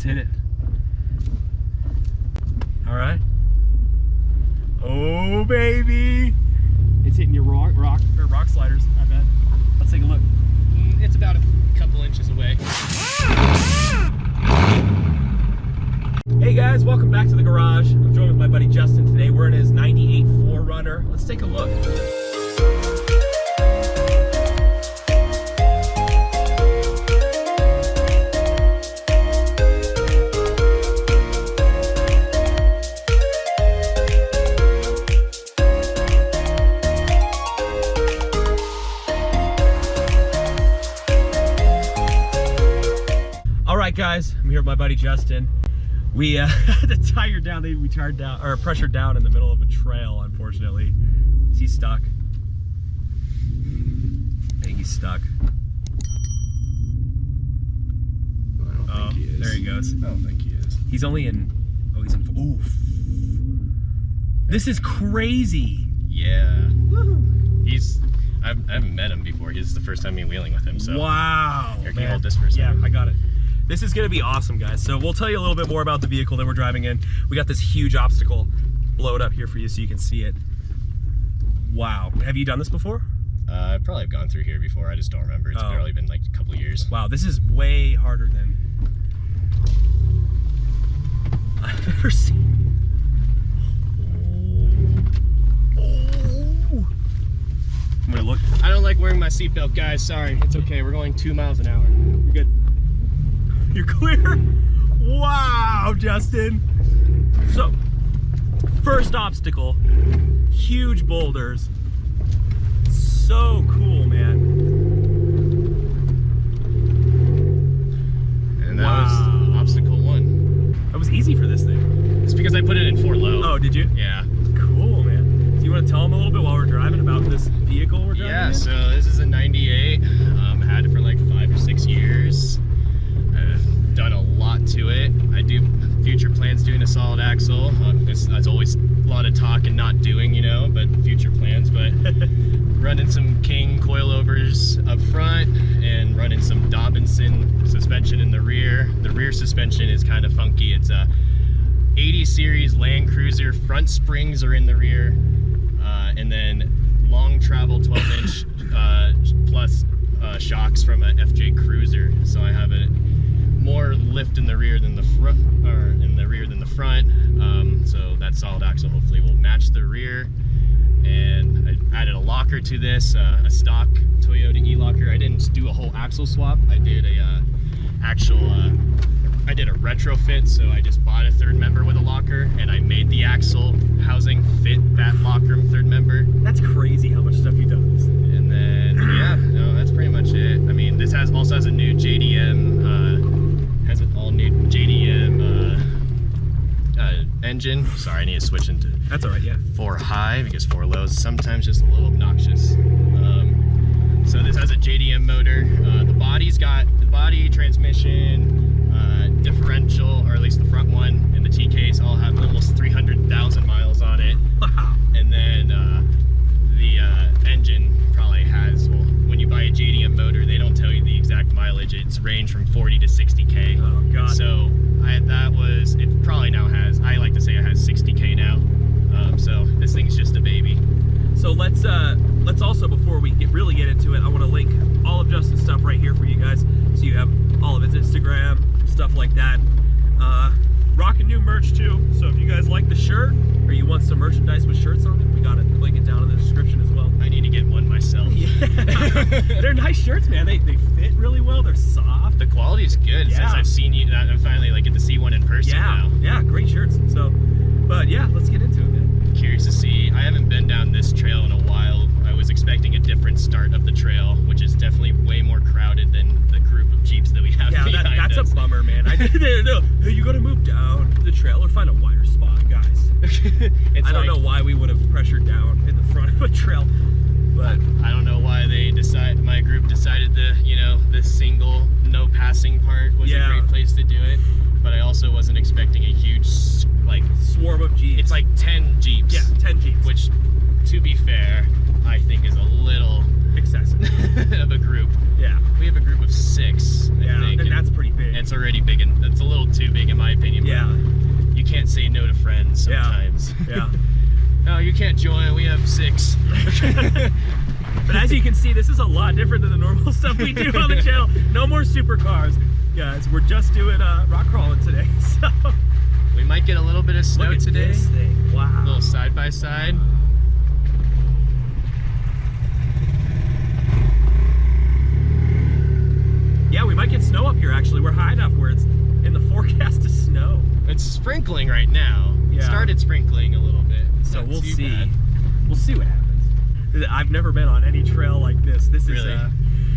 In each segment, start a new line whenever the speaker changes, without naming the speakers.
hit it. All right. Oh, baby. It's hitting your rock sliders, I bet. Let's take a look.
It's about a couple inches away.
Hey guys, welcome back to the garage. I'm joined with my buddy Justin today. We're in his 98 4Runner. Let's take a look. All right guys, I'm here with my buddy Justin. We had to tire down, we tired down, or pressured down in the middle of a trail, unfortunately. Is he stuck? I think he's stuck.
I don't think he is.
There he goes.
I don't think he is.
He's only in, oh, he's in, oof. This is crazy.
Yeah. I haven't met him before. This is the first time me wheeling with him, so.
Wow.
Here, can you hold this for a second?
Yeah, I got it. This is gonna be awesome, guys. So we'll tell you a little bit more about the vehicle that we're driving in. We got this huge obstacle. Blow it up here for you so you can see it. Wow. Have you done this before?
I probably have gone through here before. I just don't remember. It's probably been like a couple of years.
Wow, this is way harder than I've ever seen. Oh. I'm gonna look.
I don't like wearing my seatbelt, guys. Sorry. It's okay. We're going 2 miles an hour.
You're good. You're clear? Wow, Justin. So, first obstacle, huge boulders. So cool, man.
And that was obstacle 1.
That was easy for this thing.
It's because I put it in 4 low.
Oh, did you?
Yeah.
Cool, man. Do you want to tell them a little bit while we're driving about this vehicle we're driving?
Yeah,
in?
so this is a 98. Had it for like 5 or 6 years. I've done a lot to it. I do future plans doing a solid axle. It's always a lot of talk and not doing, you know, but future plans. But running some King coilovers up front and running some Dobinson suspension in the rear. The rear suspension is kind of funky. It's a 80 series Land Cruiser. Front springs are in the rear, and then long travel 12-inch plus shocks from a FJ Cruiser. So I have a more lift in the rear than the front, or in the rear than the front. So that solid axle hopefully will match the rear. And I added a locker to this, a stock Toyota e-locker. I didn't do a whole axle swap. I did a I did a retrofit. So I just bought a third member with a locker, and I made the axle housing fit that locker third member.
That's crazy how much stuff you've done with this thing.
And then yeah, no, that's pretty much it. I mean, this also has a new JDM. Has an all-new JDM engine. Sorry, I need to switch into.
That's all right, yeah.
4 high because 4 low is sometimes just a little obnoxious. So this has a JDM motor. The body's got the body, transmission, differential, or at least the front one, and the T-case all have almost 300,000 miles on it.
Wow.
And then the engine probably has, well, when you buy a JDM motor, they don't tell you the exact mileage. It's range from 40 to 60K.
Oh God.
So it probably now has, I like to say it has 60K now. So this thing's just a baby.
So let's also, before we really get into it, I want to link all of Justin's stuff right here for you guys, so you have all of his Instagram, stuff like that. Rocking new merch too, so if you guys like the shirt, or you want some merchandise with shirts on it, we got it. Link it down in the description as well.
I need to get one myself.
Yeah. They're nice shirts, man. They fit really well. They're soft.
The quality is good.
Yeah.
Since I've seen you, I finally like get to see one in person now.
Yeah, great shirts. So, but yeah, let's get into it, man.
Curious to see. I haven't been down this trail in a while. I was expecting a different start of the trail, which is definitely way more crowded than the group of Jeeps that we have behind
that's
us.
a bummer, man. Hey, you gotta move down the trail or find a wider spot, guys. I don't know why we would have pressured down in the front of a trail, but
I don't know why my group decided the single no passing part was a great place to do it. But I also wasn't expecting a huge
swarm of Jeeps.
It's like 10 Jeeps.
Yeah, 10 Jeeps.
Which, to be fair, I think is a little
excessive
of a group.
Yeah.
We have a group of 6, I think.
And that's pretty big.
It's already big, and it's a little too big can't say no to friends sometimes.
Yeah.
No, you can't join. We have 6.
But as you can see, this is a lot different than the normal stuff we do on the channel. No more supercars, guys. We're just doing rock crawling today. So
we might get a little bit of snow
look at
today.
This thing. Wow.
A little side by side.
Yeah, we might get snow up here actually. We're high enough where it's in the forecast to snow.
It's sprinkling right now.
Yeah.
It started sprinkling a little bit.
So
Not
we'll
too
see.
bad.
We'll see what happens. I've never been on any trail like this. This
Really?
is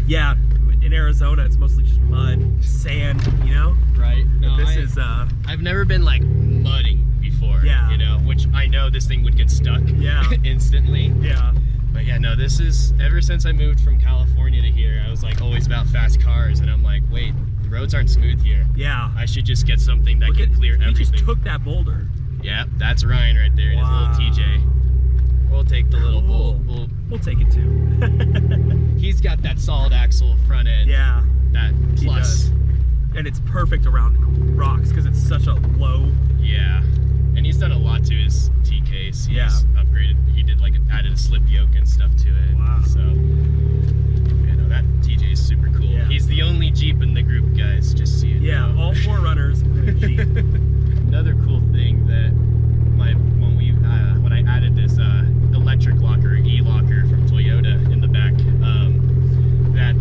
yeah, in Arizona it's mostly just mud, sand, you know?
Right. No,
But this is
I've never been like mudding before.
Yeah.
You know, which I know this thing would get stuck.
Yeah.
Instantly.
yeah.
But yeah, no, this is, ever since I moved from California to here, I was like always about fast cars, and I'm like, wait, the roads aren't smooth here.
Yeah.
I should just get something that can clear
He
everything.
just took that boulder.
Yeah, that's Ryan right there in
Wow.
his little TJ. We'll take the little
Cool.
bull.
We'll take it too.
He's got that solid axle front end.
Yeah.
That
He
plus.
does. And it's perfect around rocks because it's such a low.
Yeah. And he's done a lot to his T case. He's
Yeah.
upgraded. He did like added a slip yoke and stuff to it.
Wow.
So, yeah, no, that TJ is super cool.
Yeah.
He's the only Jeep in the group, guys. Just so you
Yeah,
know.
all 4 runners in a Jeep.
Another cool thing that when I added this electric locker, e-locker from Toyota in the back, that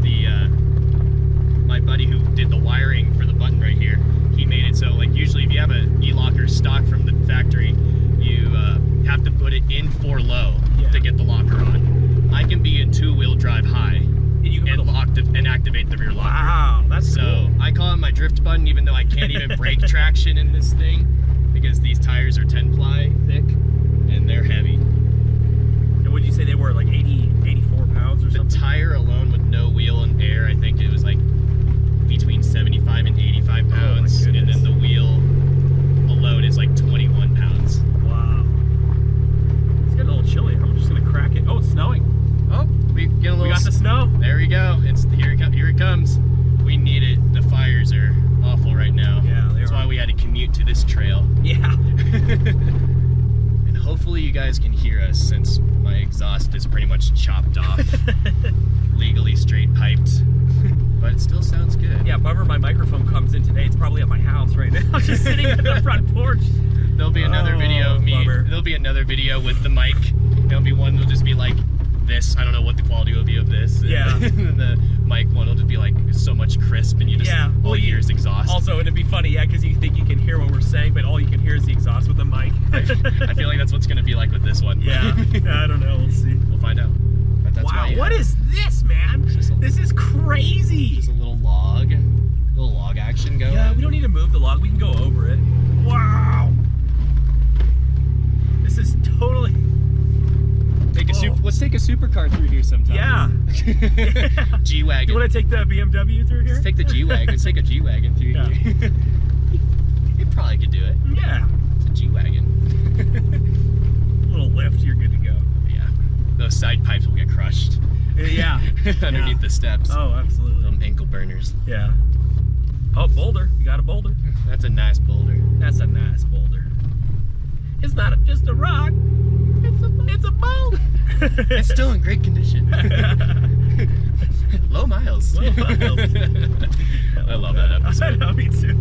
my buddy who did the wiring for the button right here, he made it so like usually if you have an e-locker stock from the factory, you have to put it in 4 low to get the locker on. I can be in 2-wheel drive high and activate the rear locker.
Wow, that's
So
cool.
I call it my drift button, even though I can't even brake traction in this thing because these tires are 10-ply thick and they're heavy.
And would you say they were like 84 pounds or
The
something?
tire alone with no wheel and air, I think it was like between 75 and 85 pounds.
Oh my
And then the wheel alone is like 21 pounds.
Wow. It's getting a little chilly. I'm just gonna crack it. Oh, it's snowing.
Oh, we get a little.
We got the snow.
There we go. Here it comes. We need it. The fires are awful right now.
Yeah, they
That's
are.
why we had to commute to this trail.
Yeah.
And hopefully you guys can hear us since my exhaust is pretty much chopped off, legally straight piped, but it still sounds good.
Yeah, bummer my microphone comes in today. It's probably at my house right now, just sitting at the front porch.
There'll be another video of me.
Bummer.
There'll be another video with the mic. There'll be one that'll just be like this. I don't know what the quality will be of this.
Yeah.
And the mic one will just be like so much crisp, and you just all you hear is exhaust.
Also, it'd be funny, yeah, because you think you can hear what we're saying, but all you can hear is the exhaust with the mic.
I feel like that's what's gonna be like with this one.
Yeah, I don't know. We'll see.
We'll find out. But that's
Wow,
why,
what is this, man? This is crazy.
Just a little log action going.
Yeah, we don't need to move the log. We can go over it. Wow. This is totally.
Let's take a supercar through here sometime.
Yeah.
G-Wagon.
You want to take the BMW through here?
Let's take the G-Wagon. Let's take a G-Wagon through
Yeah.
here. You probably could do it.
Yeah.
It's a G-Wagon.
A little lift, you're good to go.
Yeah. Those side pipes will get crushed.
Yeah.
Underneath the steps.
Oh, absolutely.
Them ankle burners.
Yeah. Oh, boulder. You got a boulder.
That's a nice boulder.
That's a nice boulder. It's not just a rock. It's a boulder.
It's still in great condition. Low miles.
Low miles.
I love that episode.
I know, me too.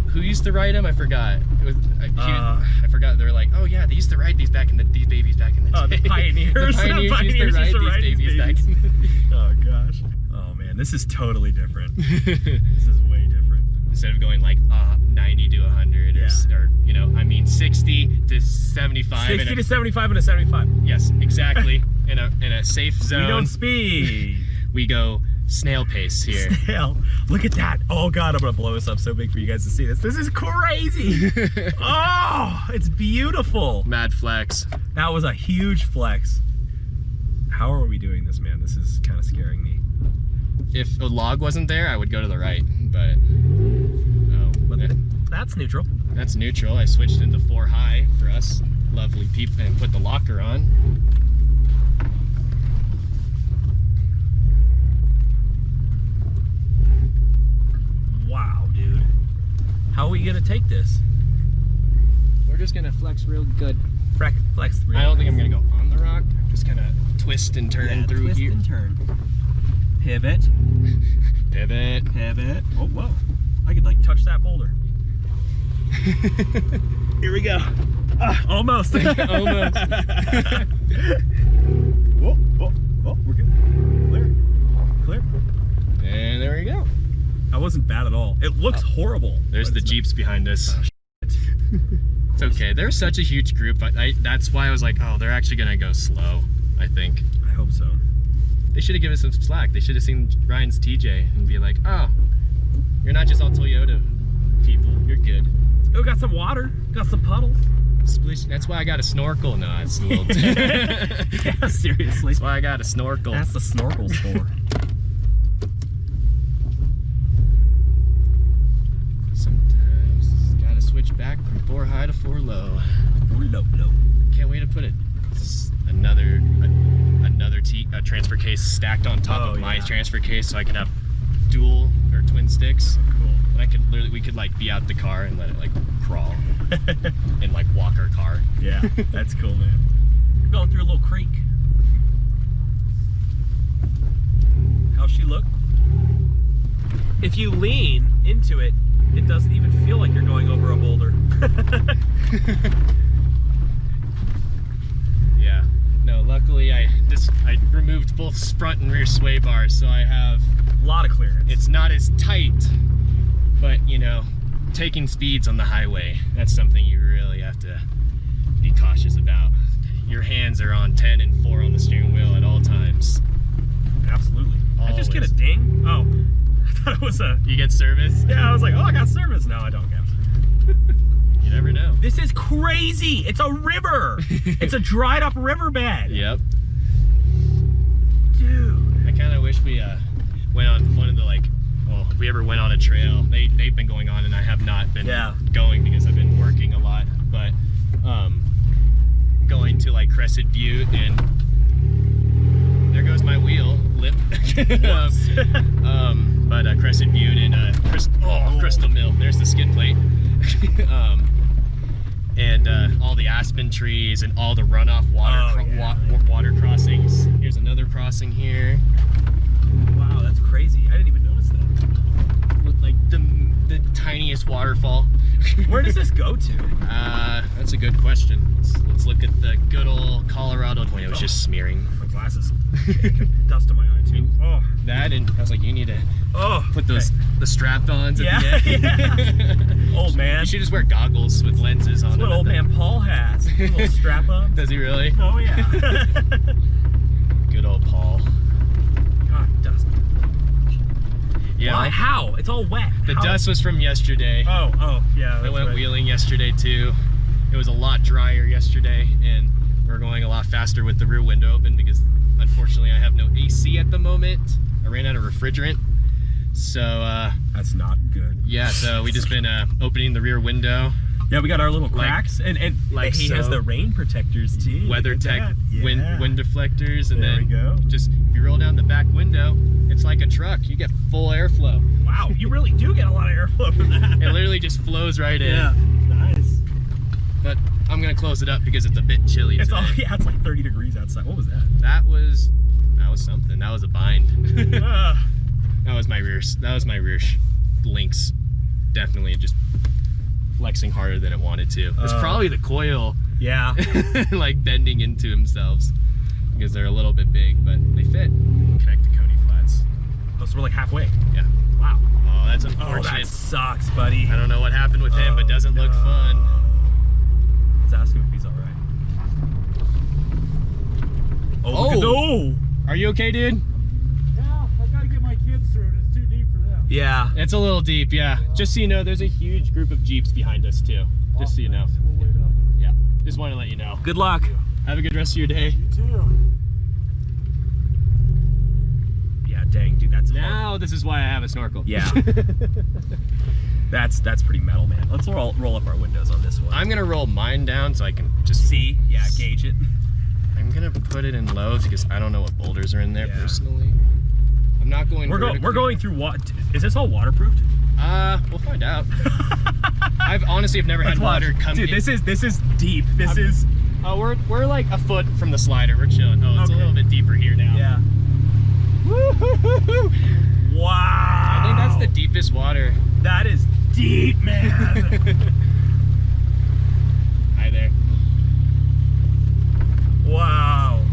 Who used to ride them? I forgot. It was, I forgot. They were like, oh yeah, they used to ride these babies back in the day.
Oh, the pioneers.
The pioneers used to ride these babies back in the day.
Oh gosh. Oh man, this is totally different. This is way different.
Instead of going like 90 to 100
Yeah.
or you know, I mean 60 to 75.
60 to 75 and a 75.
Yes, exactly. in a safe zone.
We don't speed.
We go snail pace here.
Snail. Look at that. Oh god, I'm gonna blow this up so big for you guys to see this. This is crazy. Oh, it's beautiful.
Mad flex.
That was a huge flex. How are we doing this, man? This is kind of scaring me.
If a log wasn't there, I would go to the right, but
But that's neutral.
That's neutral. I switched into 4 high for us lovely people and put the locker on.
Wow, dude. How we gonna take this?
We're just gonna flex real good.
Flex.
I don't think I'm gonna go on the rock. I'm just gonna twist and turn through
twist
here.
And turn. Pivot.
Pivot.
Pivot. Oh, whoa. I could like touch that boulder. Here we go. Almost.
Almost.
Whoa, we're good. Clear.
And there we go.
That wasn't bad at all. It looks horrible.
There's the Jeeps behind us. It's okay. They're such a huge group. That's why I was like, oh, they're actually gonna go slow, I think.
I hope so.
They should have given us some slack. They should have seen Ryan's TJ and be like, oh, you're not just all Toyota people. You're good.
Oh, got some water. Got some puddles.
Splish. That's why I got a snorkel. No, it's a little.
Yeah, seriously.
That's why I got a snorkel.
That's the snorkel's for.
Sometimes gotta switch back from 4 high to 4 low.
4 low.
Can't wait to put another transfer case stacked on top of my transfer case, so I can have dual or twin sticks.
Cool.
And we could like be out the car and let it like crawl and like walk our car.
Yeah, that's cool, man. We're going through a little creek. How's she look? If you lean into it, it doesn't even feel like you're going over a boulder.
Yeah. No, luckily I removed both front and rear sway bars, so I have
a lot of clearance.
It's not as tight, but you know, taking speeds on the highway, that's something you really have to be cautious about. Your hands are on 10 and 4 on the steering wheel at all times.
Absolutely.
Always.
I just get a ding. Oh, I thought it was a...
You get service?
Yeah, I was like, oh, I got service. No, I don't get service.
You never know.
This is crazy. It's a river. It's a dried up riverbed.
Yep.
Dude.
I kind of wish we went on one of the if we ever went on a trail. They've been going on and I have not been going because I've been working a lot, but going to like Crescent Butte, and there goes my wheel lip. But Crescent Butte and Crystal Mill, there's the skid plate. And all the aspen trees and all the runoff water crossings. Here's another crossing here.
Wow, that's crazy. I didn't even notice that.
Like the tiniest waterfall.
Where does this go to?
That's a good question. Let's look at the good old Colorado. Boy, it was just smearing.
My glasses. Dust on my eye too. Oh.
That, and I was like, you need to put the strap-ons at the end.
Yeah. Old man.
You should just wear goggles with lenses on.
That's what old man Paul has. A little strap-on.
Does he really?
Oh yeah.
Good old Paul.
God, dust.
Yeah.
Why? How? It's all wet.
The dust was from yesterday.
Oh, yeah.
I went wheeling yesterday too. It was a lot drier yesterday, and we're going a lot faster with the rear window open because unfortunately I have no AC at the moment. I ran out of refrigerant. So
that's not good.
Yeah, so we just been opening the rear window.
Yeah, we got our little cracks, and like he has the rain protectors too.
WeatherTech wind deflectors, and
there we go.
Just if you roll down the back window, it's like a truck. You get full airflow.
Wow, you really do get a lot of airflow from that.
It literally just flows right in.
Yeah, nice.
But I'm gonna close it up because it's a bit chilly today.
It's like 30 degrees outside. What was that?
That was something. That was a bind. That was my rear. Links. Definitely just flexing harder than it wanted to. It's probably the coil.
Yeah.
Like bending into themselves because they're a little bit big, but they fit. Connect to Coney Flats.
Oh, so we're like halfway.
Yeah.
Wow.
Oh, that's unfortunate.
Oh, that sucks, buddy.
I don't know what happened with him, but doesn't look fun.
Let's ask him if he's all right. Oh.
Are you okay, dude?
Yeah, I gotta get my kids through it. It's too deep for them.
Yeah.
It's a little deep, yeah. Just so you know, there's a huge group of Jeeps behind us too. Just so you know.
We'll wait up.
Yeah. Just want to let you know.
Good luck.
Have a good rest of your day.
You too.
Yeah, dang, dude, that's
now hard. This is why I have a snorkel.
Yeah. That's pretty metal, man. Let's roll up our windows on this one.
I'm gonna roll mine down so I can just
see. Yeah, gauge it.
I'm gonna put it in low because I don't know what boulders are in there personally. I'm not going.
We're going through what? Is this all waterproofed?
We'll find out. honestly have never had water come
Dude,
in.
this is deep. This is.
Oh, we're like a foot from the slider. We're chilling. Oh, it's a little bit deeper here now.
Yeah. Woo-hoo-hoo-hoo. Wow.
I think that's the deepest water.
That is deep, man.
Hi there.
Wow.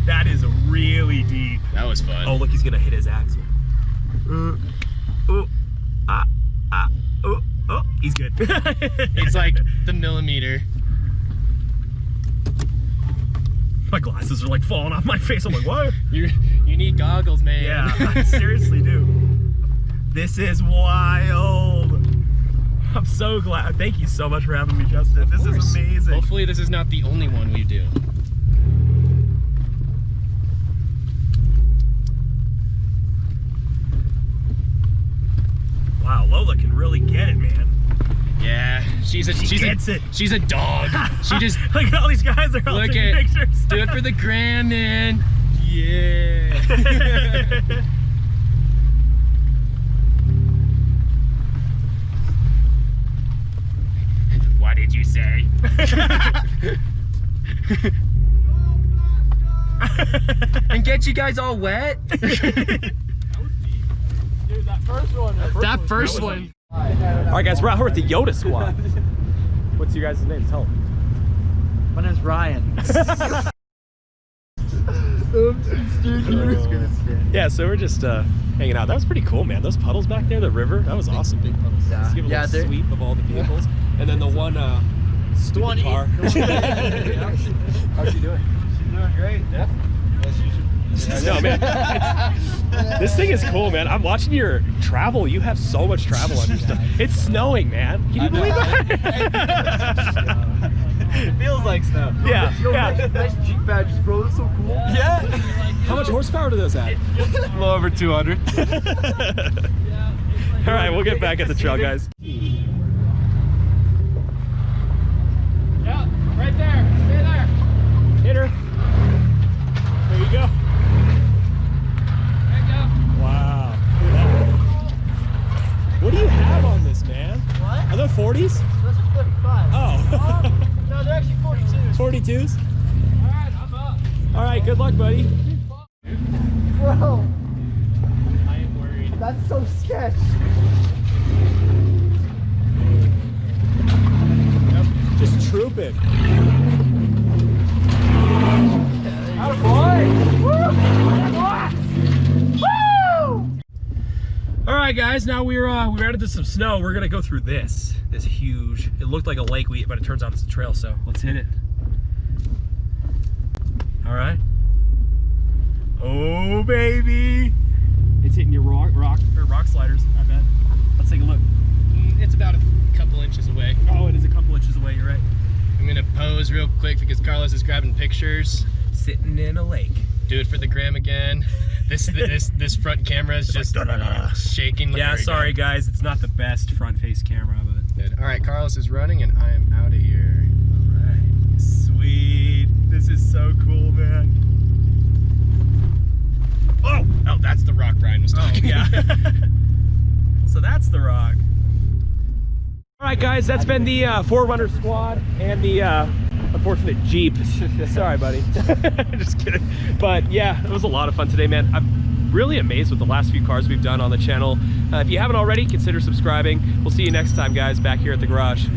That is really deep.
That was fun.
Oh, look, he's gonna hit his axle. He's good.
It's like the millimeter.
My glasses are like falling off my face. I'm like, what?
You need goggles, man.
Yeah, I seriously do. This is wild. I'm so glad. Thank you so much for having me, Justin. This is amazing.
Hopefully this is not the only one we do.
Wow, Lola can really get it, man.
Yeah, she's a dog. She just
Look at all these guys are all
look
taking
at
pictures.
do it for the gram, man. Yeah.
What did you say?
And get you guys all wet.
Dude, that first one.
That first one.
All right, guys, we're out here with the Yoda squad. What's your guys' names? Tell them.
My name's Ryan.
Yeah, so we're just hanging out. That was pretty cool, man. Those puddles back there, the river, that was awesome. Big puddles. Let's give a little sweep of all the vehicles. And then the one stupid car.
How's she doing? She's doing great. Yeah.
No, man. This thing is cool, man. I'm watching your travel. You have so much travel on your stuff. It's snowing, man. Can you believe that?
It feels like snow.
Yeah, yeah.
Nice Jeep badges, bro. That's so cool. Yeah.
How much horsepower do those have?
A little over 200.
All right, we'll get back at the trail, guys.
Yeah, right there. Stay there.
Hit her. There you go.
There you go.
Wow. Look at that. What do you have on this, man?
What?
Are those 40s?
Those are 45.
Oh.
No, they're actually 42s.
42s?
All right, I'm up.
All right, good luck, buddy.
Bro,
I am worried.
that's so sketch.
Just trooping. All right, guys. Now we're out into some snow. We're gonna go through this huge. It looked like a lake, but it turns out it's a trail. So let's hit it. All right. Oh baby! It's hitting your rock sliders. I bet. Let's take a look.
It's about a couple inches away.
Oh, it is a couple inches away. You're right.
I'm gonna pose real quick because Carlos is grabbing pictures.
Sitting in a lake.
Do it for the gram again. This front camera is just shaking.
Yeah, sorry guys, it's not the best front face camera, but.
All right, Carlos is running and I am out of here.
All right, sweet. This is so cool, man.
Oh, that's the rock Brian was talking.
Yeah. So that's the rock. All right, guys, that's been the 4Runner squad and the unfortunate Jeep. Sorry, buddy. Just kidding. But yeah, it was a lot of fun today, man. I'm really amazed with the last few cars we've done on the channel. If you haven't already, consider subscribing. We'll see you next time, guys, back here at the garage.